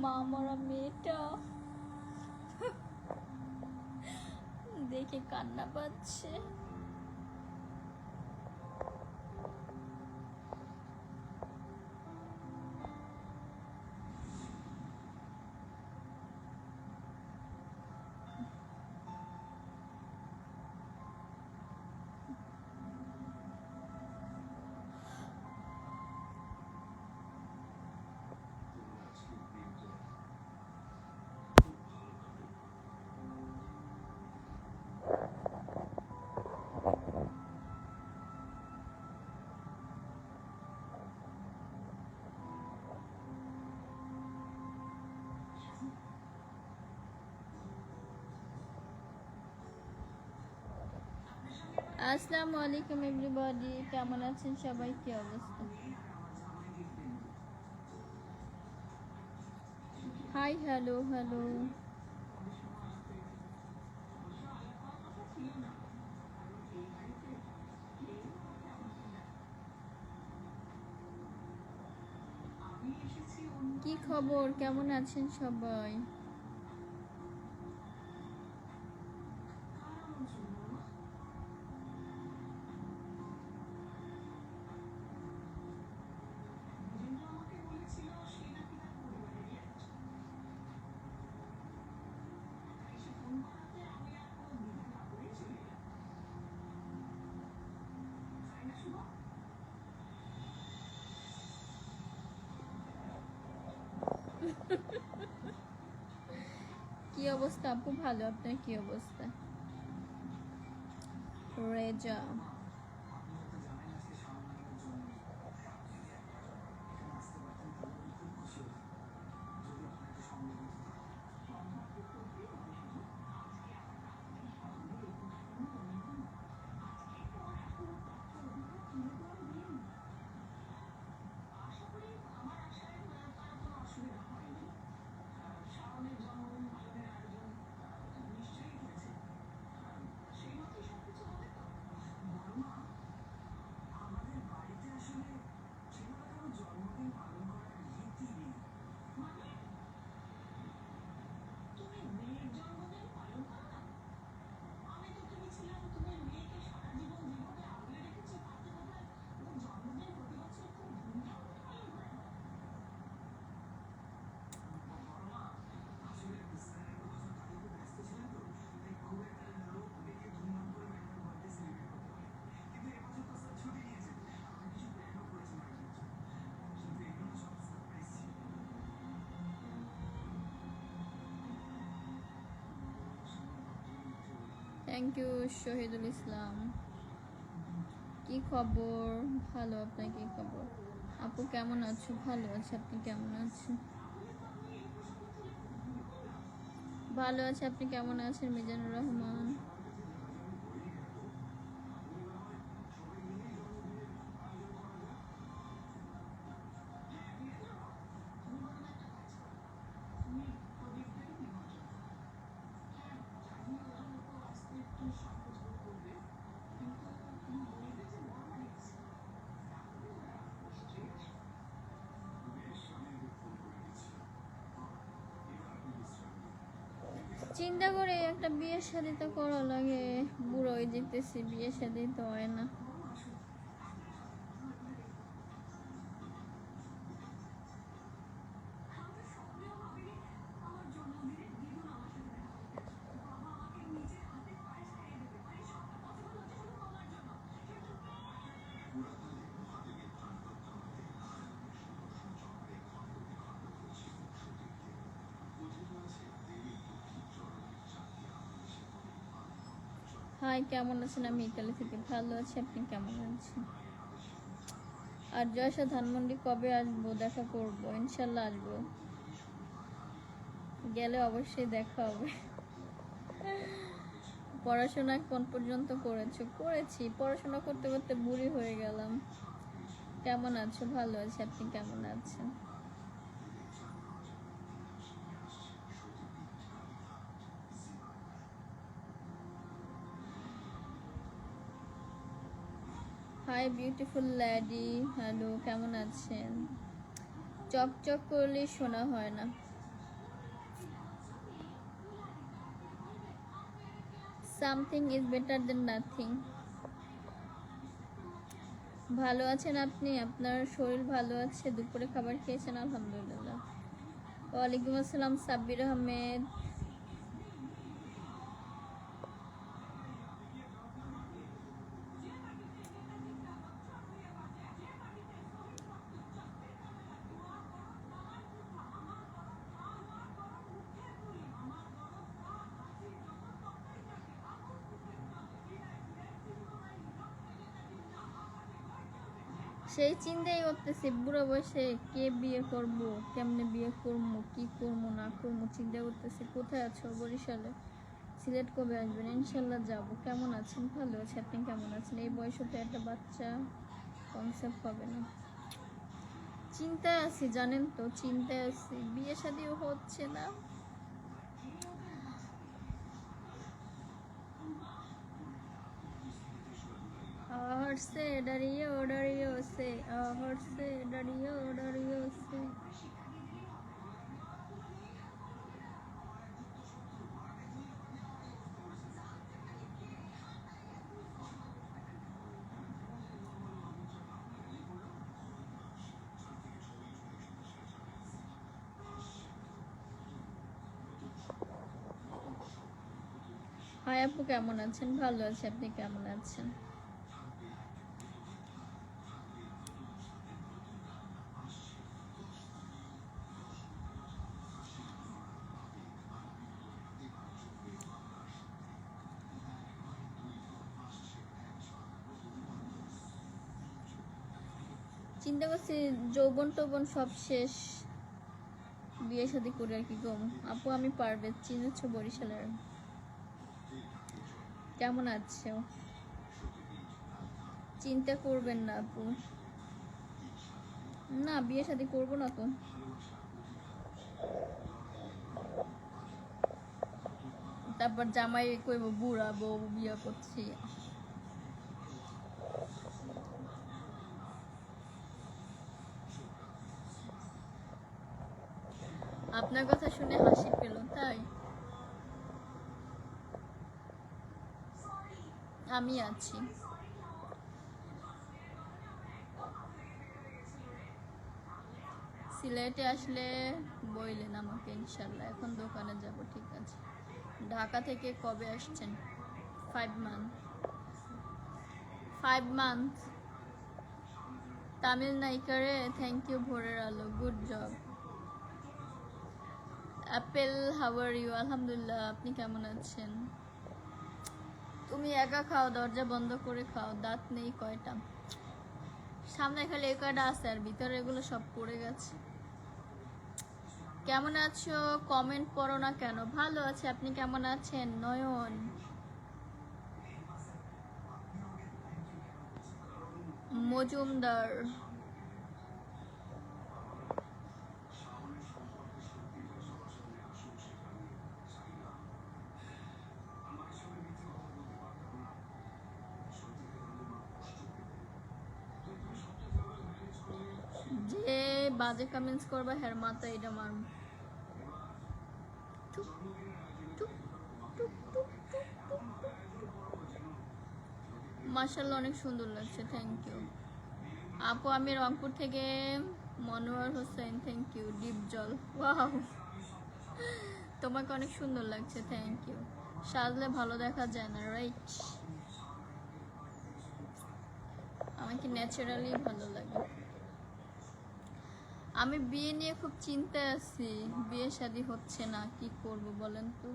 মা মরা মেয়েটা দেখে কান্না পাচ্ছে। আসসালামু আলাইকুম এভরিবডি, কেমন আছেন সবাই? কি অবস্থা? Hi, hello hello. কি খবর, কেমন আছেন সবাই? কি অবস্থা আপু? ভালো, আপনার কি অবস্থা? Reza thank you Shahidul Islam. কি খবর? ভালো, আপনার কি খবর? আপু কেমন আছো? ভালো আছে, আপনি কেমন আছেন? ভালো আছে, আপনি কেমন আছেন? মিজানুর রহমান। চিন্তা করে একটা বিয়ের শাদী তো করা লাগে, বুড়োই যেতেছি, বিয়ের শাদী তো হয় না। হাই, কেমন আছেন? আমি ইতালি থেকে ভালো আছি, আপনি কেমন আছেন? আর জয়সা ধানমন্ডি কবে আসবো? দেখা করবো, ইনশাল্লাহ আসবো, গেলে অবশ্যই দেখা হবে। পড়াশোনা কোন পর্যন্ত করেছো? করেছি, পড়াশোনা করতে করতে বুড়ি হয়ে গেলাম। কেমন আছো? ভালো আছি, আপনি কেমন আছেন? হাই বিউটিফুল লেডি, হ্যালো, কেমন আছেন? চকচক করলে শোনা হয় না। Something is better then nothing. ভালো আছেন আপনি? আপনার শরীর ভালো আছে? দুপুরে খাবার খেয়েছেন? আলহামদুলিল্লাহ। ওয়ালাইকুম আসসালাম সাব্বির আহমেদ। সেই চিন্তাই করতেছি বুড়ো বয়সে কে বিয়ে করব, কেমনে বিয়ে করবো, কি করবো না করবো চিন্তা করতেছি। কোথায় আছো? বরিশালে। সিলেট কবে আসবেন? ইনশাল্লাহ যাব। কেমন আছেন? ভালো আছে। আপনি কেমন আছেন? এই বয়সে তো একটা বাচ্চা কনসেপ্ট হবে না। চিন্তায় আছি জানেন তো, চিন্তায় আছি, বিয়ে শাদিও হচ্ছে না। হরসে ডরিও ডরিও সে, হরসে ডরিও ডরিও সে। হাই আপু, কেমন আছেন? ভালো আছে। আপনি কেমন আছেন? চিন্তা করছি যৌবন টৌবন সব শেষ, বিয়ে শাদী করে আর কি গম। আপু আমি পারবে, চিনেছ বরিশালের। কেমন আছো? চিন্তা করবেন না আপু। না বিয়ে শাদী করবো না তো। তারপর জামাই কইব বুড়া বউ বিয়ে করছি। আপনার কথা শুনে হাসি পেল তাই? আমি আছি। সিলেটে আসলে বইলেন আমাকে ইনশাল্লাহ। এখন দোকানে যাব। ঠিক আছে। ঢাকা থেকে কবে আসছেন? 5 মান্থ। 5 মান্থ। তামিল নায়িকারে থ্যাংক ইউ ভোরের আলো, good job. Apple how are you? আলহামদুলিল্লাহ। আপনি কেমন আছেন? তুমি একা খাও, দরজা বন্ধ করে খাও। দাঁত নেই কয়টা? সামনে খালি এই কয়টা আছে, আর ভিতরে এগুলো সব পড়ে গেছে। কেমন আছো? কমেন্ট পড়ো না কেন? ভালো আছে। আপনি কেমন আছেন? নয়ন মজুমদার। যে বাজে কমেন্টস করবা হের মাথা এটা মার। মাশাআল্লাহ অনেক সুন্দর লাগছে, থ্যাংক ইউ আপু। আমি রংপুর থেকে। Monowar Hossain, thank you. ডিপ জল, ওয়াও তোমাকে অনেক সুন্দর লাগছে, থ্যাংক ইউ। সাজলে ভালো দেখা যায় না, রাইট? আমাকে ন্যাচারালি ভালো লাগে। আমি বিয়ে নিয়ে খুব চিন্তায় আছি, বিয়ে শাদী হচ্ছে না, কি করব বলেন তো?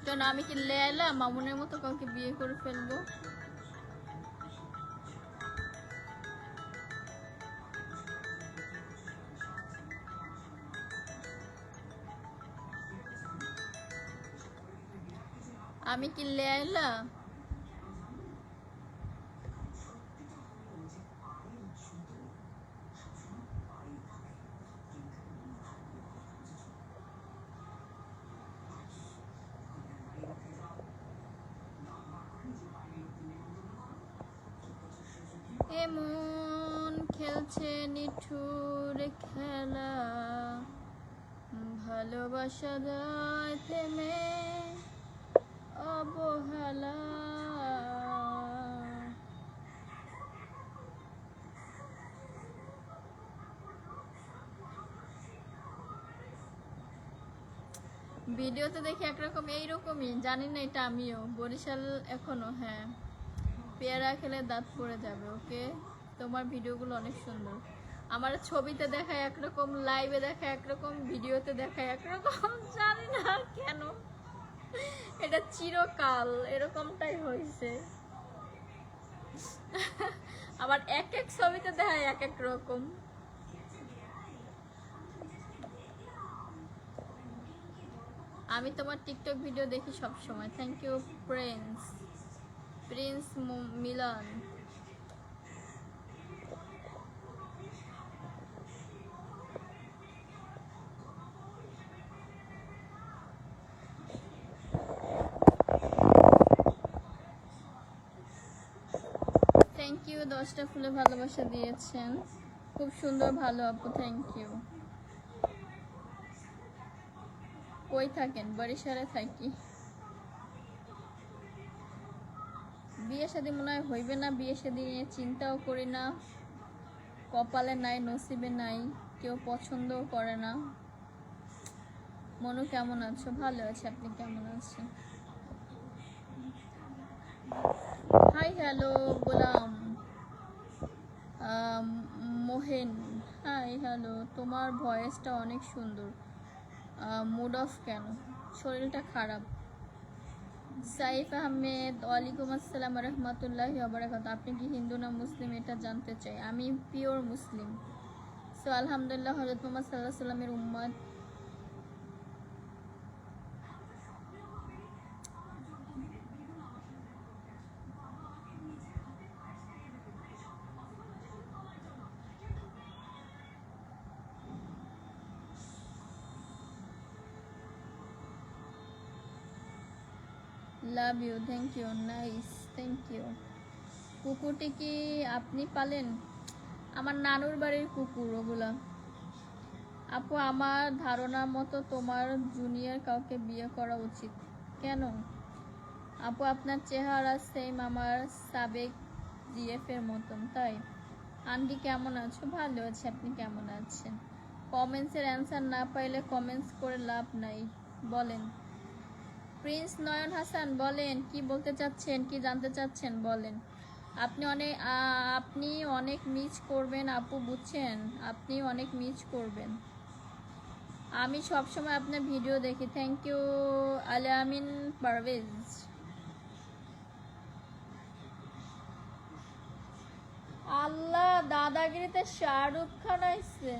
কেন আমি কি লেলা মামুনের মতো কাউকে বিয়ে করে ফেলবো? আমি কি লেলা? এমন খেলছে নিঠুর খেলা, ভালোবাসা যায় থেমে অবহেলা। ভিডিওতে দেখি একরকম, এইরকমই জানি না, এটা আমিও বরিশাল এখনো। হ্যাঁ, পেয়ারা খেলে দাঁত পড়ে যাবে। ওকে, তোমার ভিডিওগুলো অনেক সুন্দর। আমার ছবিতে দেখায় একরকম, লাইভে দেখায় একরকম, ভিডিওতে দেখায় একরকম, জানি না কেন, এটা চিরকাল এরকমটাই হয়েছে। আবার এক এক ছবিতে দেখায় এক এক রকম। আমি তোমার টিকটক ভিডিও দেখি সব সময়। Thank you Prince Milon. Thank you, 10টা ফুলে ভালোবাসা দিয়েছেন, খুব সুন্দর, ভালো আপু, থ্যাংক ইউ। কই থাকেন? বরিশালে থাকি। বিয়ে শাদী মনে হয় হইবে না, বিয়ে শাদী নিয়ে চিন্তাও করি না, কপালে নাই, নসিবে নাই, কেউ পছন্দও করে না। মনু কেমন আছো? ভালো আছে, আপনি কেমন আছেন? Hi, hello Golam Mohen. Hi, hello. তোমার ভয়েসটা অনেক সুন্দর। মুড অফ কেন? শরীরটা খারাপ। সাইফ আহমেদ, ওয়ালাইকুম আসসালাম রহমতুল্লাহি ওয়া বারাকাতুহু। আপনি কি হিন্দু না মুসলিম এটা জানতে চাই। আমি পিওর মুসলিম। সো আলহামদুলিল্লাহ, হযরত মুহাম্মদ সাল্লাল্লাহু আলাইহি সাল্লামের উম্মত। Love you, thank you, nice, thank you. কুকুরটি কি আপনি পালেন? আমার নানুর বাড়ির কুকুর ওগুলা। আপু, আমার ধারণা মতো তোমার জুনিয়র কাউকে বিয়ে করা উচিত। কেন? আপু, আপনার চেহারা সেম আমার সাবেক জিএফ এর মতন। তাই? আন্টি কেমন আছো? ভালো আছে, আপনি কেমন আছেন? কমেন্টসের অ্যান্সার না পাইলে কমেন্টস করে লাভ নাই, বলেন। প্রিন্স নয়ন হাসান, বলেন কি বলতে চাচ্ছেন, কি জানতে চাচ্ছেন, বলেন। আপনি অনেক মিস করবেন আপু, বুঝছেন? আপনি অনেক মিস করবেন। আমি সবসময় আপনার ভিডিও দেখি। থ্যাংক ইউ আলামিন পারভেজ। আল্লাহ, দাদাগিরিতে শাহরুখ খান আইছে।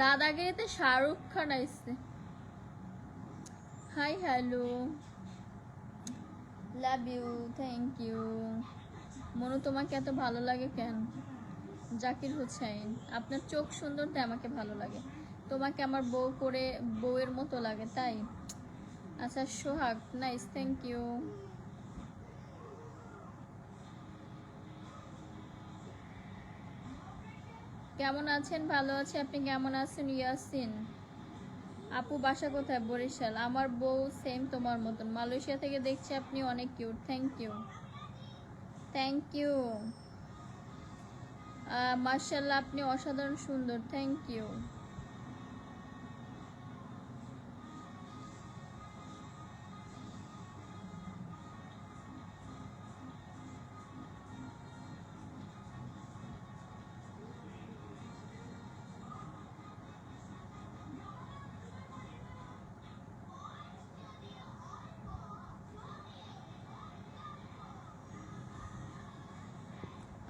দাদাগিরিতে শাহরুখ খান আইছে। Hi, hello, love you, thank you. Monu, তোমাকে এত ভালো লাগে কেন? জাকির হোসেন, আপনার চোখ সুন্দর তাই আমাকে ভালো লাগে। তোমাকে আমার বউয়ের মতো লাগে, তাই? আচ্ছা, সোহাগ, নাইস, থ্যাংক ইউ। কেমন আছেন? ভালো আছে, আপনি কেমন আছেন? ইয়াসিন আপু, বাসা কোথায়? বরিশাল। আমার বউ সেম তোমার মতন, মালয়েশিয়া থেকে দেখছি। আপনি অনেক cute, thank you, thank you. মার্শাল্লাহ, আপনি অসাধারণ সুন্দর, thank you.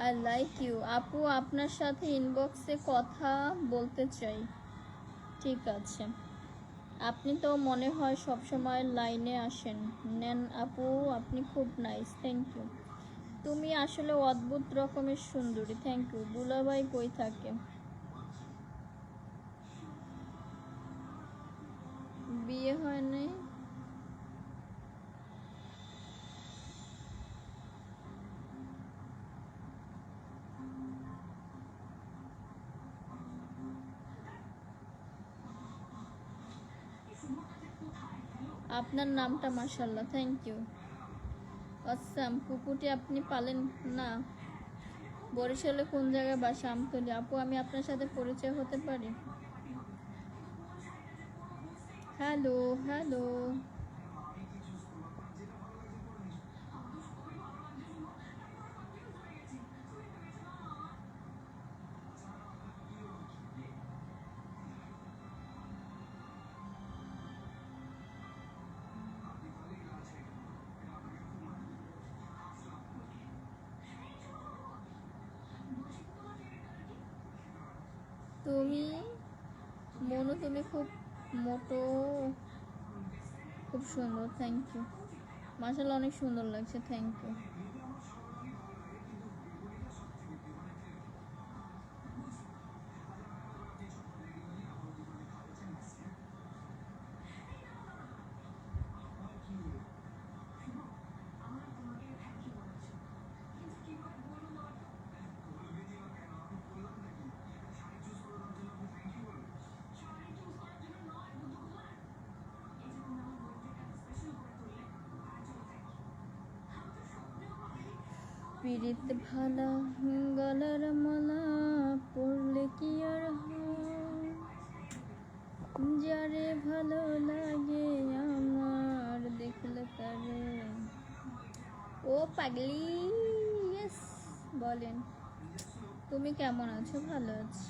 I like you. আপু, আপনার সাথে ইনবক্সে কথা বলতে চাই। ঠিক আছে। আপনি তো মনে হয় সবসময় লাইনে আসেন। নেন আপু, আপনি খুব নাইস, থ্যাংক ইউ। তুমি আসলে অদ্ভুত রকমের সুন্দরী, থ্যাংক ইউ। দুলাভাই কই থাকে? বিয়ে হয় নাই? আপনার নামটা মাশাআল্লাহ, থ্যাংক ইউ। আসাম কুকুরটি আপনি পালেন না? বরিশালে কোন জায়গায় বাসা? আমতলী। আপু আমি আপনার সাথে পরিচয় হতে পারি? Hello hello. তুমি মনু, তুমি খুব মোটো, খুব সুন্দর, থ্যাংক ইউ। মাশাআল্লাহ অনেক সুন্দর লাগছে, থ্যাংক ইউ। পিরিত ভালা গলার মালা পড়লে কি আর হয়, যারে ভালো লাগে আমার দেখলে তারে। ও পাগলি, ইয়েস বলেন। তুমি কেমন আছো? ভালো আছি।